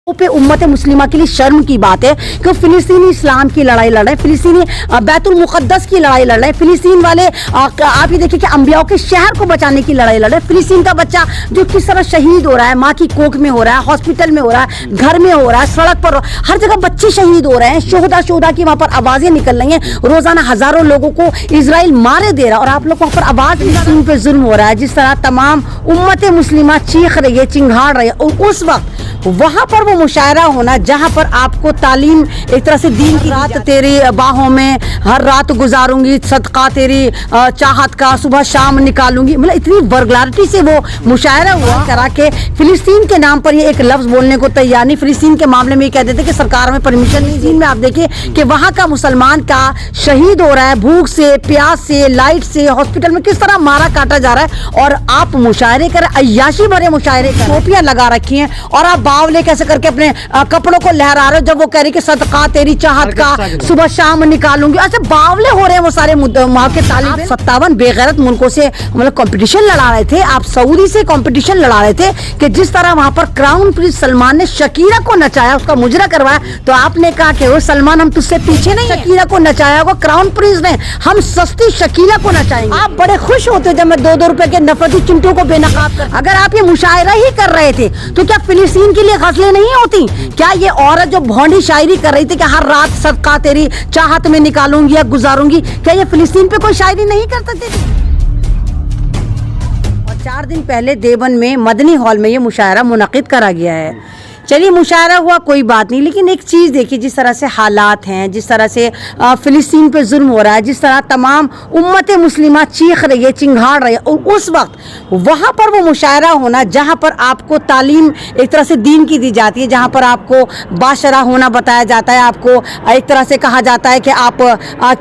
पे उम्मत मुस्लिमा के लिए शर्म की बात है कि फिलिस्तीनी इस्लाम की लड़ाई लड़ रहे हैं, फिलिस्तीनी बैतुल मुक़द्दस की लड़ाई लड़ रहे हैं, फिलिस्तीन वाले आप ये देखिए कि अंबियाओं के शहर को बचाने की लड़ाई लड़ रहे हैं। फिलिस्तीन का बच्चा जो किस तरह शहीद हो रहा है, माँ की कोख में हो रहा है, हॉस्पिटल में हो रहा है, घर में हो रहा है, सड़क पर हर जगह बच्चे शहीद हो रहे हैं। शोहदा की वहाँ पर आवाजें निकल रही हैं, रोजाना हजारों लोगों को इजराइल मारे दे रहा है और आप लोग वहाँ पर आवाज फिलिस्तीन पे जुल्म हो रहा है। जिस तरह तमाम उम्मत मुस्लिमा चीख रही है, चिंगाड़ रही है, और उस वक्त वहां पर वो मुशायरा होना जहां पर आपको तालीम एक तरह से दीन की रात तेरी बाहों में हर रात गुजारूंगी, सदका तेरी चाहत का सुबह शाम निकालूंगी, मतलब इतनी वर्गलारिटी से वो मुशायरा हुआ करा के फिलिस्तीन के नाम पर ये एक लफ्ज बोलने को तैयार नहीं। फिलिस्तीन के मामले में ये कह देते कि सरकार में परमिशन नहीं। दिन में आप देखिए कि वहां का मुसलमान का शहीद हो रहा है, भूख से, प्यास से, लाइट से, हॉस्पिटल में किस तरह मारा काटा जा रहा है और आप मुशायरे कर, अय्याशी भरे मुशायरे, टोपियां लगा रखी हैं और आप बावले कैसे करके अपने कपड़ों को लहरा रहे हो जब वो कह रही कि सदका तेरी चाहत का सुबह शाम निकालूंगी। अच्छा बावले हो रहे हैं वो सारे वहां के तालिब। 57 बेगैरत मुल्कों से मतलब कंपटीशन लड़ा रहे थे, आप सऊदी से कंपटीशन लड़ा रहे थे कि जिस तरह वहां पर क्राउन प्रिंस सलमान ने शकीरा को नचाया, उसका मुजरा करवाया, तो आपने कहा कि वो सलमान हम तुझसे पीछे नहीं, शकीरा को नचाया होगा क्राउन प्रिंस ने, हम सस्ती शकीला को नचाएंगे। आप बड़े खुश होते जब मैं 2-2 रुपए के नफरती चिंटू को बेनकाब कर। अगर आप ये मुशायरा ही कर रहे थे तो क्या फिलिस्तीन के लिए गजलें नहीं होती? क्या ये औरत जो भौंडी शायरी कर रही थी कि हर रात सदका तेरी चाहत में निकालूंगी या गुजारूंगी, क्या ये फिलिस्तीन पे कोई शायरी नहीं कर सकती थी? और 4 दिन पहले देवबंद में मदनी हॉल में ये मुशायरा मुनक़िद करा गया है। चलिए मुशायरा हुआ कोई बात नहीं, लेकिन एक चीज़ देखिए जिस तरह से हालात हैं, जिस तरह से फिलिस्तीन पे जुल्म हो रहा है, जिस तरह तमाम उम्मत मुस्लिमा चीख रही है, चिंगाड़ रही है, और उस वक्त वहाँ पर वो मुशायरा होना जहाँ पर आपको तालीम एक तरह से दीन की दी जाती है, जहाँ पर आपको बाशरा होना बताया जाता है, आपको एक तरह से कहा जाता है कि आप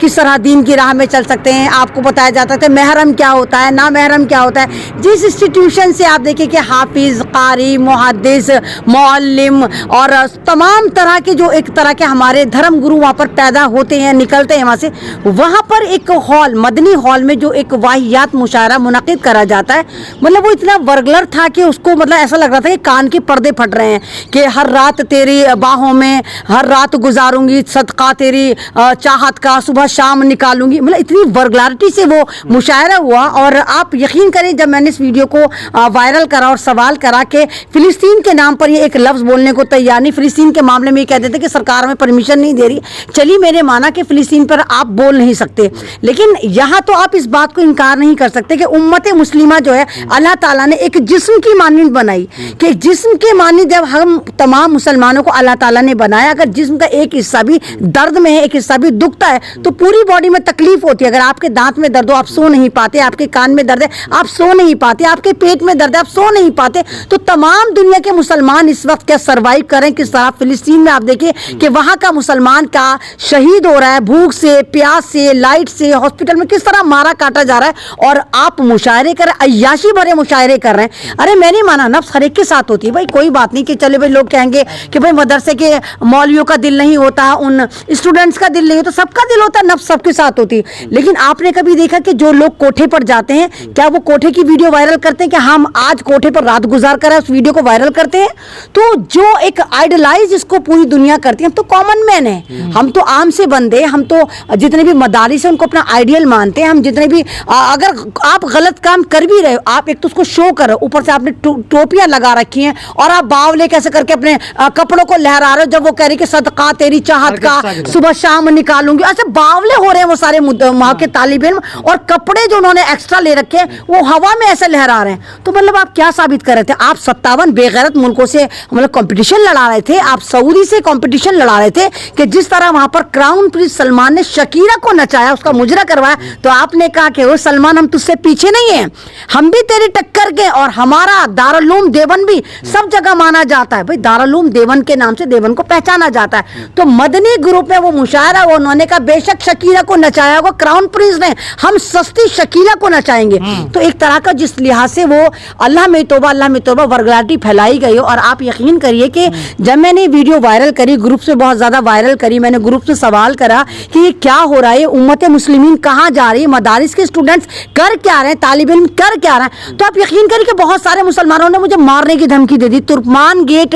किस तरह दीन की राह में चल सकते हैं, आपको बताया जाता है कि महरम क्या होता है, ना महरम क्या होता है। जिस इंस्टीट्यूशन से आप देखिए कि हाफिज़, कारी, मुहद्दिस, मौल और तमाम तरह के जो एक तरह के हमारे धर्म गुरु वहाँ पर पैदा होते हैं, निकलते हैं वहाँ से, वहाँ पर एक हॉल, मदनी हॉल में जो एक वाहियात मुशायरा मुनक़िद करा जाता है, मतलब वो इतना वर्गलर था कि उसको मतलब ऐसा लग रहा था कि कान के पर्दे फट रहे हैं कि हर रात तेरी बाहों में हर रात गुजारूंगी, सदका तेरी चाहत का सुबह शाम निकालूंगी, मतलब इतनी वर्गलारिटी से वो मुशायरा हुआ। और आप यकीन करें जब मैंने इस वीडियो को वायरल करा और सवाल करा कि फिलिस्तीन के नाम पर ये एक लफ्ज बोलने को तैयार नहीं, फिलिस्तीन के मामले में ये कह देते कि सरकार में परमिशन नहीं दे रही। चलिए मैंने माना कि फिलिस्तीन पर आप बोल नहीं सकते, लेकिन यहाँ तो आप इस बात को इनकार नहीं कर सकते कि उम्मत मुस्लिमा जो है अल्लाह ताला ने एक जिस्म की मानिंद बनाई, कि जिस्म के मानिंद जब हम तमाम मुसलमानों को अल्लाह ताला ने बनाया, अगर जिस्म का एक हिस्सा भी दर्द में है, एक हिस्सा भी दुखता है, तो पूरी बॉडी में तकलीफ होती है। अगर आपके दांत में दर्द हो आप सो नहीं पाते, आपके कान में दर्द है आप सो नहीं पाते, आपके पेट में दर्द है आप सो नहीं पाते, तो तमाम दुनिया के मुसलमान इस वक्त क्या सर्वाइव करें किस तरह। फिलिस्तीन में आप देखिए कि वहां का मुसलमान का शहीद हो रहा है, भूख से, प्यास से, लाइट से, हॉस्पिटल में किस तरह मारा काटा जा रहा है और आप मुशायरे कर, अय्याशी भरे मुशायरे कर रहे हैं। अरे मैं नहीं माना, नफ्स हर एक के साथ होती है भाई, कोई बात नहीं कि चले भाई लोग कहेंगे कि भाई मदरसे के मौलवियों का दिल नहीं होता, उन स्टूडेंट्स का दिल नहीं होता, सबका दिल होता है, नफ्स सबके साथ होती है। लेकिन आपने कभी देखा कि जो लोग कोठे पर जाते हैं क्या वो कोठे की वीडियो वायरल करते हैं कि हम आज कोठे पर रात गुजार कर उस वीडियो को वायरल करते हैं? तो जो एक आइडलाइज इसको पूरी दुनिया करती है, हम तो कॉमन मैन है, हम तो आम से बंदे, हम तो जितने भी मदारिस है उनको अपना आइडियल मानते हैं, हम जितने भी अगर आप गलत काम कर भी रहे हो आप एक तो उसको शो करो, ऊपर से आपने टोपियां लगा रखी हैं और आप बावले कैसे करके अपने कपड़ों को लहरा रहे हो जब वो कह रही कि सदका तेरी चाहत का सुबह शाम निकालूंगी। अच्छा बावले हो रहे हैं वो सारे वहां के तालिब इल्म, और कपड़े जो उन्होंने एक्स्ट्रा ले रखे हैं वो हवा में ऐसे लहरा रहे हैं। तो मतलब आप क्या साबित कर रहे थे? आप 57 बेगैरत मुल्कों से मतलब कंपटीशन लड़ा रहे थे, आप सऊदी से कंपटीशन लड़ा रहे थे कि जिस तरह वहां पर क्राउन प्रिंस सलमान ने शकीरा को नचाया, उसका मुजरा करवाया, तो आपने कहा कि वो सलमान हम तुझसे पीछे नहीं है, हम भी तेरी टक्कर के, और हमारा दारुल देवबंद भी सब जगह माना जाता है। भाई दारुल देवबंद के नाम से देवबंद को पहचाना जाता है। तो मदनी ग्रुप में वो मुशायरा वो उन्होंने कहा बेशक शकीरा को नचाया होगा क्राउन प्रिंस ने, हम सस्ती शकीला को नचाएंगे। तो एक तरह का जिस लिहाज से वो अल्लाह में तौबा वर्गलाटी फैलाई गई हो, और आप यकीन کریے کہ جب میں نے ویڈیو وائرل کری, گروپ سے بہت زیادہ وائرل کری, میں نے گروپ سے سوال کرا کہ یہ کیا ہو رہا ہے, امت مسلمین کہاں جا رہی ہے, مدارس کے اسٹوڈنٹس کر کیا رہے ہیں, طالب علم کر کیا رہے ہیں, تو آپ یقین کریے کہ بہت سارے مسلمانوں نے مجھے مارنے کی دھمکی دے دی. ترکمان گیٹ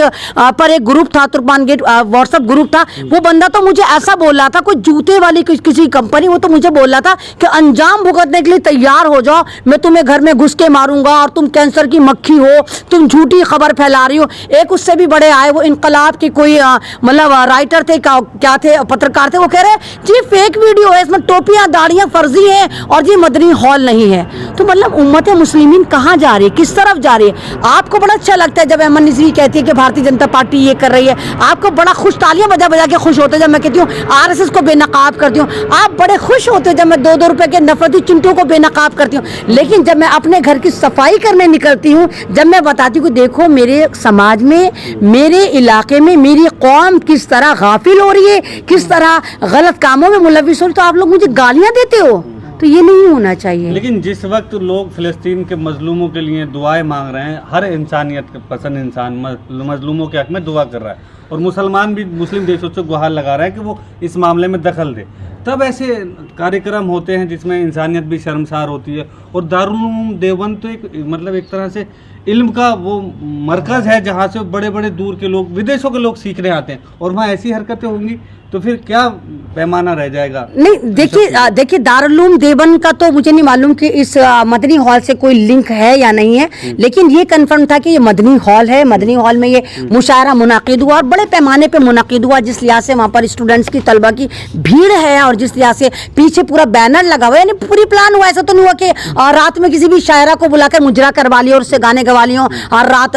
پر ایک گروپ تھا, Turkman Gate WhatsApp group تھا, وہ بندہ تو مجھے ایسا بول رہا تھا, کوئی جوتے والی کسی کمپنی, وہ تو مجھے بول رہا تھا کہ انجام بھگتنے کے لیے تیار ہو جاؤ, میں تمہیں گھر میں گھس کے ماروں گا, اور تم کینسر کی مکھی ہو, تم جھوٹی خبر پھیلا رہی ہو. ایک اس سے بھی بڑے آئے, وہ انقلاب کے کوئی مطلب رائٹر تھے, کیا تھے, پترکار تھے, وہ کہہ رہے جی فیک ویڈیو ہے, اس میں ٹوپیاں داڑیاں فرضی ہیں, اور جی مدنی ہال نہیں ہے. تو مطلب امت مسلمین کہاں جا رہی ہے, کس طرف جا رہی ہے؟ آپ کو بڑا اچھا لگتا ہے جب ایمن نظری کہتی ہے کہ بھارتی جنتا پارٹی یہ کر رہی ہے, آپ کو بڑا خوش, تالیاں بجا بجا کے خوش ہوتے جب میں کہتی ہوں آر ایس ایس کو بے نقاب کرتی ہوں, آپ بڑے خوش ہوتے جب میں 2-2 روپے کے نفرتی چنٹوں کو بے نقاب کرتی ہوں. لیکن جب میں اپنے گھر کی صفائی کرنے نکلتی ہوں, جب میں بتاتی ہوں کہ دیکھو میرے سماج میں, میرے علاقے میں میری قوم کس طرح غافل ہو رہی ہے, کس طرح غلط کاموں میں ملوث ہو رہی, تو آپ لوگ مجھے گالیاں دیتے ہو, تو یہ نہیں ہونا چاہیے. لیکن جس وقت لوگ فلسطین کے مظلوموں کے لیے دعائیں مانگ رہے ہیں, ہر انسانیت پسند انسان مظلوموں کے حق میں دعا کر رہا ہے, اور مسلمان بھی مسلم دیشوں سے گہار لگا رہا ہے کہ وہ اس معاملے میں دخل دے, تب ایسے کاریہ ہوتے ہیں جس میں انسانیت بھی شرمسار ہوتی ہے. اور دارالعلوم دیوبند تو ایک طرح سے علم کا وہ مرکز ہے جہاں سے بڑے بڑے دور کے لوگ, ودیشوں کے لوگ سیکھنے آتے ہیں, اور وہاں ایسی حرکتیں ہوں گی تو پھر کیا پیمانہ رہ جائے گا. نہیں دیکھیے دارالعلوم دیوبند کا تو مجھے نہیں معلوم کہ اس مدنی ہال سے کوئی لنک ہے یا نہیں ہے, لیکن یہ کنفرم تھا کہ یہ مدنی ہال ہے. مدنی ہال میں یہ مشاعرہ منعقد ہوا, اور بڑے پیمانے پہ منعقد ہوا, جس لحاظ سے وہاں پر اسٹوڈنٹس کی, طلبہ کی بھیڑ ہے, اور جس لحاظ سے پیچھے پورا بینر لگا ہوا ہے, یعنی پوری پلان ہوا. ایسا تو نہیں ہوا کہ رات میں کسی بھی شاعرہ کو بلا کر مجرا کروا لی اور اس سے گانے گوا لی ہوں, اور رات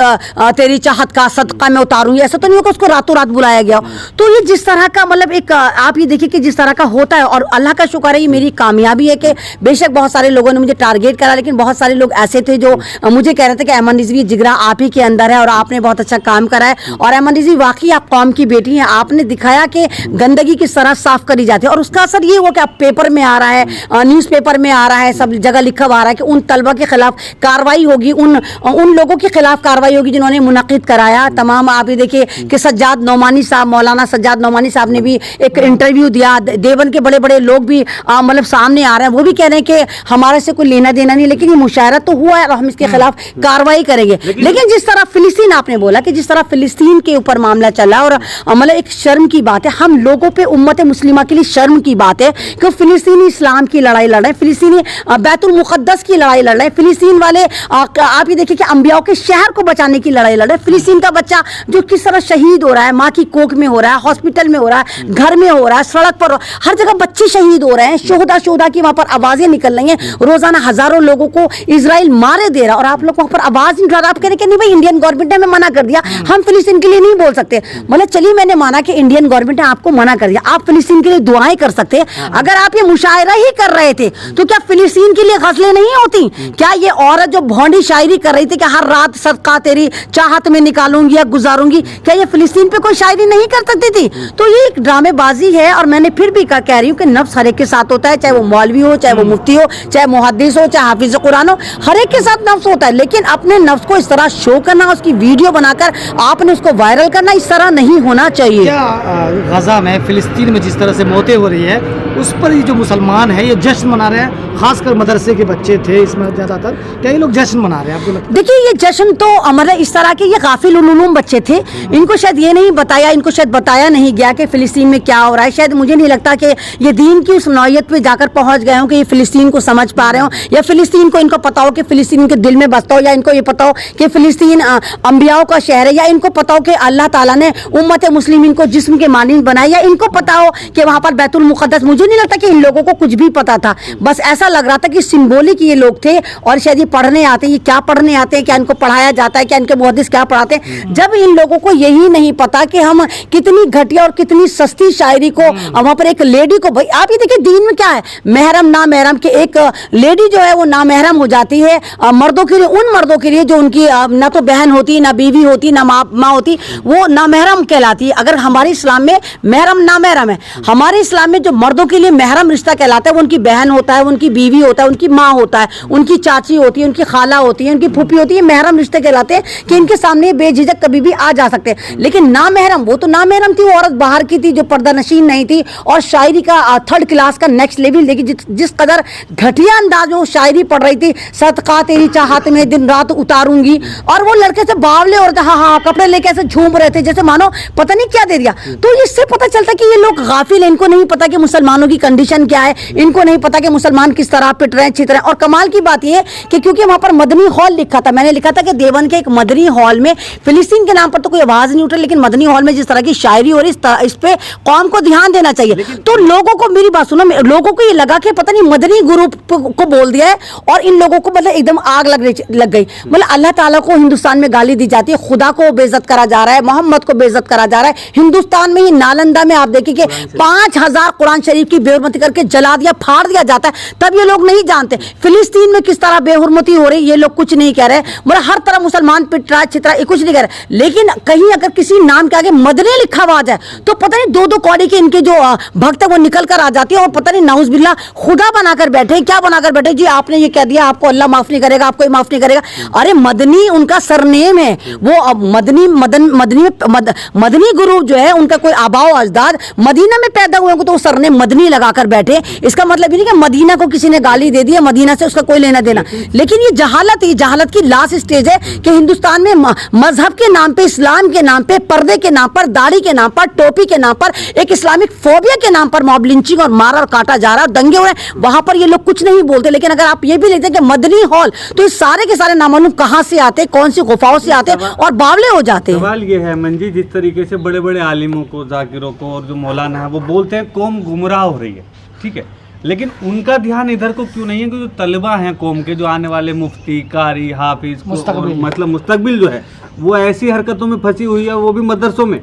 تیری چاہت کا صدقہ میں اتاروں گی, ایسا تو نہیں ہوا کہ اس کو راتوں رات بلایا گیا ہو. تو یہ جس طرح کا مطلب ایک آپ یہ دیکھیے کہ جس طرح کا ہوتا ہے, اور اللہ کا شکر ہے یہ میری کامیابی ہے کہ بے شک بہت سارے لوگوں نے مجھے ٹارگیٹ کرا, لیکن بہت سارے لوگ ایسے تھے جو مجھے کہہ رہے تھے کہ ایمن رضوی جگرا آپ ہی کے اندر ہے, اور آپ نے بہت اچھا کام کرا ہے, اور ایمن رضوی واقعی آپ قوم کی بیٹی ہیں, آپ نے دکھایا کہ گندگی کس طرح صاف کری جاتی ہے. اور اس کا اثر یہ ہوا کہ اب پیپر میں آ رہا ہے, نیوز پیپر میں آ رہا ہے, سب جگہ لکھا ہوا آ رہا ہے کہ ان طلبہ کے خلاف کاروائی ہوگی, ان لوگوں کے خلاف کاروائی ہوگی جنہوں نے منعقد کرایا تمام. آپ یہ دیکھیے کہ سجاد نعمانی صاحب, مولانا سجاد نعمانی صاحب نے بھی ایک انٹرویو دیا, دیوبند کے بڑے بڑے لوگ بھی مطلب سامنے آ رہے ہیں, وہ بھی کہہ رہے ہیں کہ ہمارے سے کوئی لینا دینا نہیں, لیکن یہ مشاعرہ تو ہوا ہے اور ہم اس کے خلاف کاروائی کریں گے. لیکن جس طرح فلسطین آپ نے بولا کہ جس طرح فلسطین کے اوپر معاملہ چلا, اور مطلب ایک شرم کی بات ہے, ہم لوگوں پہ امت مسلمہ کے لیے شرم کی بات ہے کہ فلسطینی اسلام کی لڑائی لڑ رہے ہیں, فلسطینی بیت المقدس کی لڑائی لڑ رہے ہیں, فلسطین والے آپ یہ دیکھیں کہ انبیاء کے شہر کو بچانے کی لڑائی لڑ رہے ہیں, فلسطین کا بچہ جو کس طرح شہید ہو رہا ہے, ماں کی کوکھ میں ہو رہا ہے, ہاسپٹل میں ہو رہا ہے, گھر میں ہو رہا ہے, سڑک پر ہر جگہ بچے شہید ہو رہے ہیں, شہدا کی وہاں پر آوازیں نکل رہی ہیں, روزانہ ہزاروں لوگوں کو اسرائیل مارے دے رہا, اور آپ لوگ وہاں پر آواز نہیں اٹھا رہا. آپ کہہ رہے کہ نہیں بھائی انڈین گورنمنٹ نے ہمیں منع کر دیا, ہم فلسطین کے لیے نہیں بول سکتے. مطلب چلیے میں نے مانا کہ انڈین گورنمنٹ نے آپ کو منع کر دیا, آپ فلسطین کے لیے دعائیں کر سکتے. اگر آپ یہ مشاعرہ ہی کر رہے تھے تو کیا فلسطین کے لیے غزلیں نہیں ہوتی؟ کیا یہ عورت جو بھونڈی شاعری کر رہی تھی کہ ہر رات صدقہ تیری چاہت میں نکالوں گی یا گزاروں گی, کیا یہ فلسطین پہ کوئی شاعری نہیں کر سکتی تھی؟ تو یہ ایک ڈرامے بازی ہے. اور میں نے پھر بھی کہہ رہی ہوں کہ نفس ہر ایک کے ساتھ ہوتا ہے, چاہے وہ مولوی ہو, چاہے وہ مفتی ہو, چاہے محدث ہو, چاہے حافظ قرآن ہو, ہر ایک کے ساتھ نفس ہوتا ہے. لیکن اپنے نفس کو اس طرح شو کرنا, اس کی ویڈیو بنا کر آپ نے اس کو وائرل کرنا, اس طرح نہیں ہونا چاہیے. کیا غزہ میں, فلسطین میں جس طرح سے موتیں ہو رہی ہے, اس پر جو مسلمان ہیں یہ جشن منا رہے ہیں, خاص کر مدرسے کے بچے تھے اس میں زیادہ تر, کیا یہ لوگ جشن منا رہے ہیں آپ کو لگتا ہے؟ دیکھیے یہ جشن تو مطلب اس طرح کے, یہ غافل العلوم بچے تھے, ان کو شاید یہ نہیں بتایا, ان کو شاید بتایا نہیں گیا کہ فلسطین میں کیا ہو رہا ہے. شاید مجھے نہیں لگتا کہ یہ دین کی اس نوعیت پہ جا کر پہنچ گئے ہوں کہ یہ فلسطین کو سمجھ پا رہے ہوں, یا فلسطین کو ان کو پتا ہو کہ فلسطین کے دل میں بستا ہو, یا ان کو یہ پتا ہو کہ فلسطین انبیاء کا شہر ہے, یا ان کو پتا ہو کہ اللہ تعالیٰ نے امت مسلمین کو جسم کے مانند بنایا, یا ان کو پتا ہو کہ وہاں پر بیت المقدس. مجھے نہیں لگتا کہ ان لوگوں کو کچھ بھی پتا تھا, بس ایسا لگ رہا تھا کہ سمبولک یہ لوگ تھے, اور شاید یہ پڑھنے آتے ہیں. یہ کیا پڑھنے آتے ہیں, کیا ان کو پڑھایا جاتا ہے, کیا ان کے محدث کیا پڑھاتے ہیں, جب ان لوگوں کو یہی نہیں پتا کہ ہم کتنی گھٹیا اور کتنی दस्ती शायरी को, वहाँ पर एक लेडी को, भाई आप ये देखिए दीन में क्या है, महरम ना महरम के, एक लेडी जो है वो ना महरम हो जाती है मर्दों के लिए, उन मर्दों के लिए जो उनकी ना तो बहन होती, ना बीवी होती, ना माँ होती, वो ना महरम कहलाती है। अगर हमारे इस्लाम में महरम ना महरम है, हमारे इस्लाम में जो मर्दों के लिए महरम रिश्ता कहलाता है वो उनकी बहन होता है, उनकी बीवी होता है, उनकी माँ होता है, उनकी चाची होती है, उनकी खाला होती है, उनकी फूफी होती है, महरम रिश्ते कहलाते हैं कि इनके सामने बेझिझक कभी भी आ जा सकते हैं। लेकिन ना महरम, वो तो ना महरम थी, वो औरत बाहर की थी जो पर्दा नशीन नहीं थी, और शायरी का थर्ड क्लास का नेक्स्ट लेवल देखिए, जिस कदर घटिया अंदाज में वो शायरी पढ़ रही थी, सदका तेरी चाहत में दिन रात उतारूंगी, और वो लड़के से बावले और हाँ कपड़े लेके ऐसे झूम रहे थे जैसे मानो पता नहीं क्या दे दिया। तो इससे पता चलता कि ये लोग गाफिल हैं, इनको नहीं पता कि मुसलमानों की कंडीशन क्या है, इनको नहीं पता कि मुसलमान किस तरह पिट रहे हैं, छित रहे हैं। और कमाल की बात ये है कि क्योंकि वहां पर मदनी हॉल लिखा था, मैंने लिखा था कि देवबंद के एक मदनी हॉल में फिलिस्तीन के नाम पर तो कोई आवाज नहीं उठ रही, लेकिन मदनी हॉल में जिस तरह की शायरी और इस पे कौम को ध्यान देना चाहिए। तो लोगों को, मेरी बात सुनो, लोगों को ये लगा कि पता नहीं मदनी ग्रुप को बोल दिया है, और इन लोगों को मतलब एकदम आग लग गई। मतलब अल्लाह ताला को हिंदुस्तान में गाली दी जाती है, खुदा को बेइज्जत करा जा रहा है, मोहम्मद को बेइज्जत करा जा रहा है। हिंदुस्तान में ही नालंदा में आप देखिए कि 5000 कुरान शरीफ की बेहुरमती करके जला दिया, फाड़ दिया जाता है, तब ये लोग नहीं जानते फिलिस्तीन में किस तरह बेहुरमती हो रही, ये लोग कुछ नहीं कह रहे। मतलब हर तरह मुसलमान पिट रहा है, चित्रा, ये कुछ नहीं कह रहे। लेकिन कहीं अगर किसी नाम के आगे मदनी लिखा हुआ जाए तो पता नहीं दो कौड़ी के इनके जो भक्त है वो निकल कर आ जाती है, और पता नहीं नाउज बिल्ला खुदा बनाकर बैठे, क्या बनाकर बैठे, जी आपने ये कह दिया, आपको अल्लाह माफ नहीं करेगा, आपको माफ नहीं करेगा। अरे मदनी उनका सरनेम है, वो मदनी गुरु जो है उनका कोई आबाओ अजदाद मदीना में पैदा हुए तो वो सरनेम मदनी लगाकर बैठे। इसका मतलब ये नहीं कि मदीना को किसी ने गाली दे दी है, मदीना से उसका कोई लेना देना। लेकिन ये जहालत की लास्ट स्टेज है कि हिंदुस्तान में मजहब के नाम पे, इस्लाम के नाम पे, पर्दे के नाम पर, दाढ़ी के नाम पर, टोपी के नाम पर, एक इस्लामिक फोबिया के नाम पर मॉब लिंचिंग और मारा और काटा जा रहा है, दंगे हो रहे हैं। वहां पर ये लोग कुछ नहीं बोलते। लेकिन अगर आप ये भी लेते हैं कि मदनी हॉल, तो इस सारे के सारे नामालूम कहां से आते, कौन सी गुफाओं से आते और बावले हो जाते हैं। सवाल ये है मंजी, जिस तरीके से बड़े बड़े आलिमों को, जाकिरों को, और जो मौलाना है वो बोलते हैं कौम गुमराह हो रही है, ठीक है, लेकिन उनका ध्यान इधर को क्यों नहीं है कि जो तलबा हैं कौम के, जो आने वाले मुफ्ती, कारी, हाफिज, मतलब मुस्तकबिल जो है वो ऐसी हरकतों में फंसी हुई है, वो भी मदरसों में,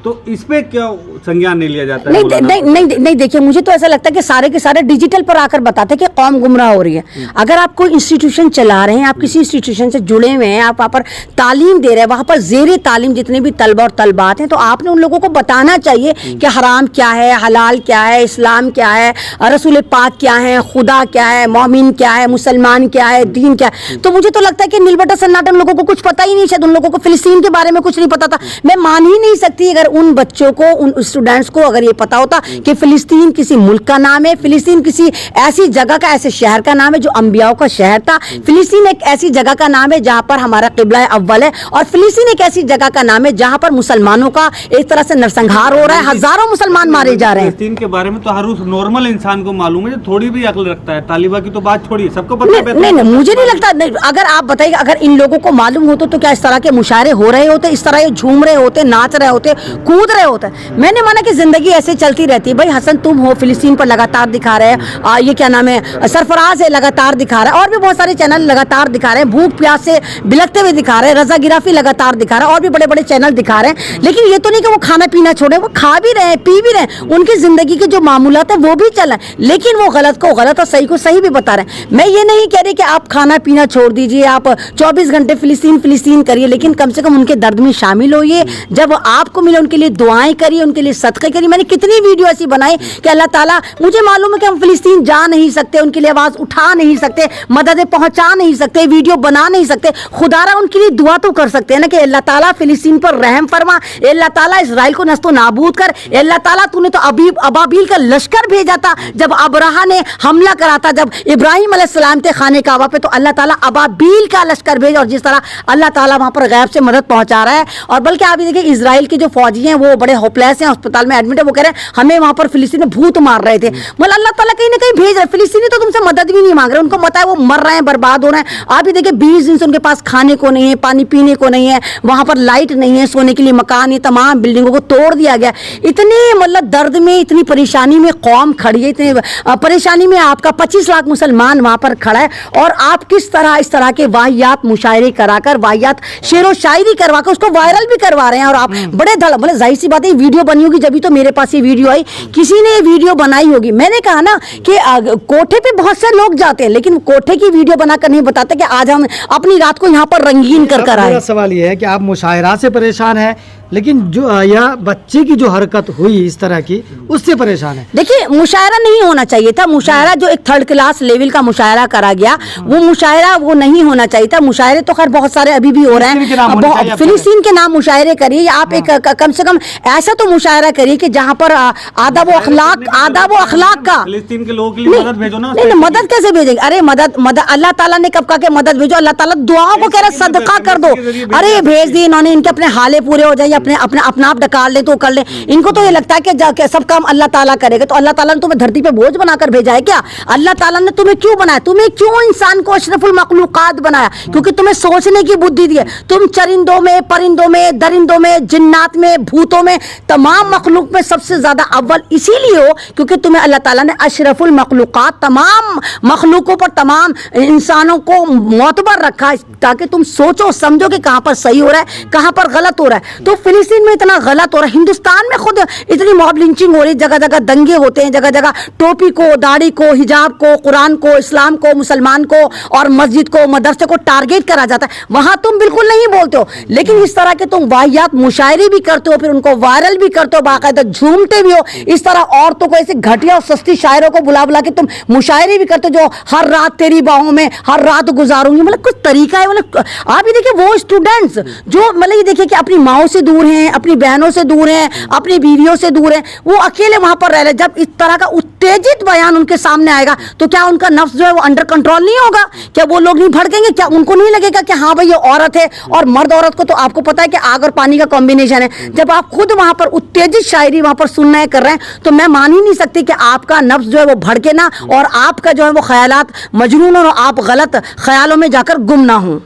तो इस पे क्या संज्ञान नहीं लिया जाता है? नहीं देखिए, मुझे तो ऐसा लगता है कि सारे के सारे डिजिटल पर आकर बताते हैं कि कौम गुमराह हो रही है। अगर आप कोई इंस्टीट्यूशन चला रहे हैं, आप किसी इंस्टीट्यूशन से जुड़े हुए हैं, आप वहाँ पर तालीम दे रहे हैं, वहाँ पर ज़ेरे तालीम जितने भी तलबा और तलबात हैं, तो आपने उन लोगों को बताना चाहिए कि हराम क्या है, हलाल क्या है, इस्लाम क्या है, रसूल पाक क्या है, खुदा क्या है, मोमिन क्या है, मुसलमान क्या है, दीन क्या है। तो मुझे तो लगता है कि नीलबटा सन्नाटा लोगों को कुछ पता ही नहीं, शायद उन लोगों को फिलिस्तीन के बारे में कुछ नहीं पता था। मैं मान ही नहीं सकती अगर उन बच्चों को, उन स्टूडेंट्स को अगर ये पता होता कि फिलिस्तीन किसी मुल्क का नाम है, फिलिस्तीन किसी ऐसी जगह का, ऐसे शहर का नाम है जो अंबियाओं का शहर था, फिलिस्तीन एक ऐसी जगह का नाम है जहां पर हमारा किबला अव्वल है, और फिलिस्तीन एक ऐसी जगह का नाम है जहां पर मुसलमानों का एक तरह से नरसंहार हो रहा है, हजारों मुसलमान मारे जा रहे हैं। फिलिस्तीन के बारे में तो हर उस नॉर्मल इंसान को मालूम है, जो थोड़ी भी अक्ल रखता है। तालिबा की तो बात छोड़िए, सबको पता है। नहीं, मुझे नहीं लगता। अगर आप बताइए, अगर इन लोगों को मालूम होता तो क्या इस तरह के मुशायरे हो रहे होते, इस तरह ये झूम रहे होते, नाच रहे होते, कूद रहे होते? मैंने माना कि जिंदगी ऐसे चलती रहती है। भाई हसन तुम हो, फिलिस्तीन पर लगातार दिखा रहे हैं, ये क्या नाम है, सरफराज है, लगातार दिखा रहा है, और भी बहुत सारे चैनल लगातार दिखा रहे हैं, भूख प्यास से बिलखते हुए दिखा रहे हैं, रजा गिराफी लगातार दिखा रहा है, और भी बड़े बड़े चैनल दिखा रहे हैं। लेकिन ये तो नहीं कि वो खाना पीना छोड़े, वो खा भी रहे हैं, पी भी रहे हैं, उनकी जिंदगी के जो मामूलात है वो भी चल रहे हैं, लेकिन वो गलत को गलत और सही को सही भी बता रहे हैं। मैं ये नहीं कह रही कि आप खाना पीना छोड़ दीजिए, आप 24 घंटे फिलिस्तीन करिए, लेकिन कम से कम उनके दर्द में शामिल होइए। जब आपको मिले उनके लिए दुआएं करिए, उनके लिए सदक़े करिए। मैंने कितनी वीडियो ऐसी बनाई कि अल्लाह ताला, मुझे मालूम है कि हम फिलिस्तीन जा नहीं सकते, उनके लिए आवाज उठा नहीं सकते, मदद पहुंचा नहीं सकते, वीडियो बना नहीं सकते, खुदारा उनके लिए दुआ तो कर सकते हैं ना कि अल्लाह ताला फिलिस्तीन पर रहम फरमा, अल्लाह ताला इजराइल को नस्तो नाबूद कर, अल्लाह ताला तूने तो अबाबील का लश्कर भेजा था जब अबराहा ने हमला करा था, जब इब्राहिम अलैहिस्सलाम थे खाने काबा पे, तो अल्लाह ताला अबाबील का लश्कर भेज, और जिस तरह अल्लाह ताला वहां पर गैब से मदद पहुंचा रहा है। और बल्कि आप देखिए इजराइल के जो फौजी हैं वो बड़े होपलेस हैं, अस्पताल में एडमिट है, वो कह रहे हैं हमें वहां पर फिलिस्तीन में भूत मार रहे थे। मतलब अल्लाह ताला कहीं ना कहीं भेज रहे हैं। फिलिस्तीनी तो तुमसे मदद भी नहीं मांग रहे, उनको पता है वो मर रहे हैं, बर्बाद हो रहे हैं। आप ही देखिए 20 दिन से उनके पास खाने को नहीं है, पानी पीने को नहीं है, वहां पर लाइट नहीं है, सोने के लिए मकान है, तमाम बिल्डिंगों को तोड़ दिया गया। इतने मतलब दर्द में, इतनी परेशानी में कौम खड़ी है, इतनी परेशानी में आपका 25 लाख मुसलमान वहां पर खड़ा है, और आप किस तरह इस तरह के वाहियात मुशायरे कराकर, वाहियात शेरो शायरी करवाकर उसको वायरल भी करवा रहे हैं। और आप बड़े मतलब जाहिर सी बात है वीडियो बनी होगी जब तो मेरे पास ये वीडियो आई, किसी ने ये वीडियो बनाई होगी। मैंने कहा ना कि कोठे पे बहुत से लोग जाते हैं लेकिन कोठे की वीडियो बनाकर नहीं बताते कि आज हम अपनी रात को यहाँ पर रंगीन कर आए। मेरा सवाल ये है कि आप मुशायरा से परेशान हैं, लेकिन जो यह बच्चे की जो हरकत हुई इस तरह की, उससे परेशान है। देखिए मुशायरा नहीं होना चाहिए था, मुशायरा जो एक थर्ड क्लास लेवल का मुशायरा करा गया वो मुशायरा वो नहीं होना चाहिए था। मुशायरे तो खैर बहुत सारे अभी भी हो रहे हैं, फिलिस्तीन के नाम मुशायरे करिए, आप एक कम से कम ऐसा तो मुशायरा करिए कि जहाँ पर आदाब व अखलाक का। फिलिस्तीन के लोगों के लिए मदद भेजो ना। नहीं मदद कैसे भेजेंगे? अरे मदद अल्लाह ताला ने कब कहा कि मदद भेजो? अल्लाह ताला दुआओं को कह रहा है सदका कर दो। अरे भेज दिए इन्होंने, इनके अपने हाले पूरे हो जाए, अपने अपना आप डकाल ले तो कर ले। इनको तो ये लगता है कि सब काम अल्लाह ताला करेगा। तो अल्लाह ताला ने तुम्हें धरती पे बोझ बनाकर भेजा है क्या? अल्लाह ताला ने तुम्हें क्यों बनाया? तुम्हें क्यों इंसान को अशरफुल मखलूकात बनाया? क्योंकि तुम्हें सोचने की बुद्धि दी है। तुम चरिंदों में, परिंदों में, दरिंदों में, जिन्नात में, भूतों में, तमाम मखलूक में सबसे ज्यादा अव्वल इसीलिए हो क्योंकि तुम्हें अल्लाह ताला ने अशरफुल मखलूकात तमाम मखलूकों पर, तमाम इंसानों को मोतबर रखा ताकि तुम सोचो समझो कि कहां पर सही हो रहा है, कहां पर गलत हो रहा है। तो फिलिस्तीन में इतना गलत हो रहा है, हिंदुस्तान में खुद इतनी मॉब लिंचिंग हो रही है, जगह जगह दंगे होते हैं, जगह जगह टोपी को, दाढ़ी को, हिजाब को, कुरान को, इस्लाम को, मुसलमान को और मस्जिद को, मदरसे को टारगेट करा जाता है। वहां तुम बिल्कुल नहीं बोलते हो, लेकिन इस तरह के तुम वाहियात मुशायरे भी करते हो, फिर उनको वायरल भी करते हो, बाकायदा झूमते भी हो। इस तरह औरतों को ऐसे घटिया और सस्ती शायरों को बुला बुला के तुम मुशायरे भी करते हो, जो हर रात तेरी बाहों में हर रात गुजारूंगी। मतलब कुछ तरीका है। मतलब आप ये देखिए वो स्टूडेंट्स जो मतलब ये देखिए कि अपनी माओ से दूर हैं, अपनी बहनों से दूर हैं, अपनी बीवियों से दूर हैं, वो अकेले वहां पर रह रहे। जब इस तरह का उत्तेजित बयान उनके सामने आएगा तो क्या उनका नफ्स जो है वो अंडर कंट्रोल नहीं होगा? क्या वो लोग नहीं भड़केंगे? क्या उनको नहीं लगेगा कि हाँ भाई ये औरत है? और मर्द औरत को तो आपको पता है कि आग और पानी का कॉम्बिनेशन है। जब आप खुद वहां पर उत्तेजित शायरी वहां पर सुनना कर रहे हैं तो मैं मान ही नहीं सकती कि आपका नफ्स जो है वो भड़के ना और आपका जो है वो ख्यालात मजनून और आप गलत ख्यालों में जाकर गुम ना हो।